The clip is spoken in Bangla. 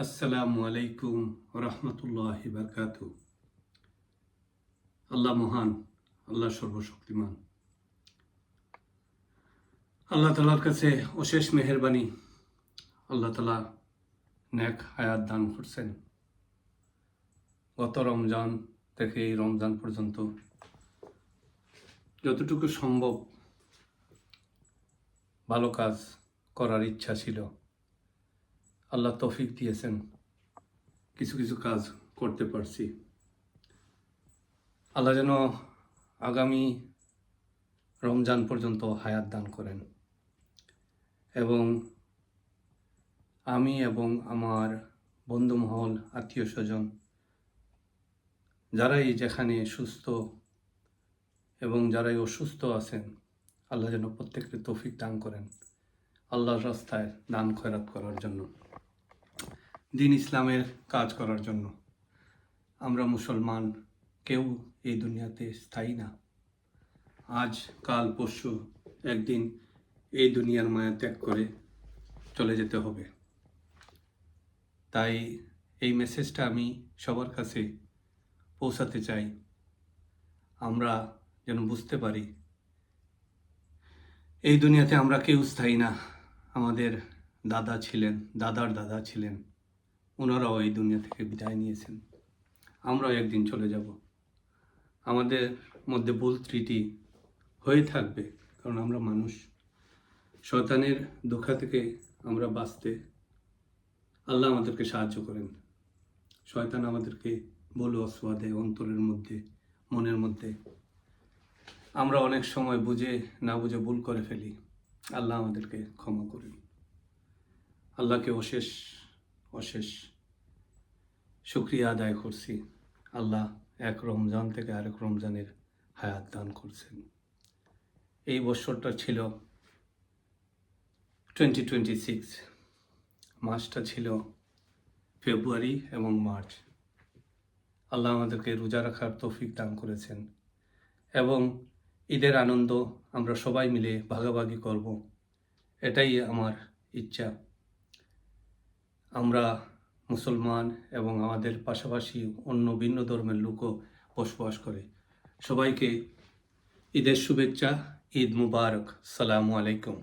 আসসালামু আলাইকুম রহমতুল্লাহি বারকাতু। আল্লাহ মহান, আল্লাহ সর্বশক্তিমান। আল্লাহ তালার কাছে অশেষ মেহেরবানি। আল্লাহ তালা নেক হায়াত দান করছেন। গত রমজান থেকে এই রমজান পর্যন্ত যতটুকু সম্ভব ভালো কাজ করার ইচ্ছা ছিল, আল্লাহ তৌফিক দিয়েছেন, কিছু কিছু কাজ করতে পারছি। আল্লাহ যেন আগামী রমজান পর্যন্ত হায়াত দান করেন এবং আমি এবং আমার বন্ধুমহল, আত্মীয় স্বজন যারাই যেখানে সুস্থ এবং যারাই অসুস্থ আছেন, আল্লাহ যেন প্রত্যেককে তৌফিক দান করেন আল্লাহর রাস্তায় দান খয়রাত করার জন্য, দিন ইসলামের কাজ করার জন্য। আমরা মুসলমান কেউ এই দুনিয়াতে স্থায়ী না। আজ কাল পরশু একদিন এই দুনিয়ার মায়া ত্যাগ করে চলে যেতে হবে। তাই এই মেসেজটা আমি সবার কাছে পৌঁছাতে চাই। আমরা যেন বুঝতে পারি এই দুনিয়াতে আমরা কেউ স্থায়ী না। আমাদের দাদা ছিলেন, দাদার দাদা ছিলেন, ওনারাও এই দুনিয়া থেকে বিদায় নিয়েছেন। আমরাও একদিন চলে যাব। আমাদের মধ্যে ভুল ত্রুটি হয়ে থাকবে, কারণ আমরা মানুষ। শয়তানের ধোঁকা থেকে আমরা বাঁচতে আল্লাহ আমাদেরকে সাহায্য করেন। শয়তান আমাদেরকে ভুল ওয়াসওয়াসা দেয় অন্তরের মধ্যে, মনের মধ্যে। আমরা অনেক সময় বুঝে না বুঝে ভুল করে ফেলি। আল্লাহ আমাদেরকে ক্ষমা করেন। আল্লাহকে অশেষ অশেষ শুকরিয়া আদায় করছি। আল্লাহ এক রমজান থেকে আরেক রমজানের হায়াত দান করছেন। এই বছরটা ছিল 2026, মাসটা ছিল ফেব্রুয়ারি এবং মার্চ। আল্লাহ আমাদেরকে রোজা রাখার তৌফিক দান করেছেন এবং ঈদের আনন্দ আমরা সবাই মিলে ভাগাভাগি করব, এটাই আমার ইচ্ছা। আমরা মুসলমান এবং আমাদের পাশাপাশি অন্য ভিন্ন ধর্মের লোকও বসবাস করে। সবাইকে ঈদের শুভেচ্ছা। ঈদ মুবারক। সালামু আলাইকুম।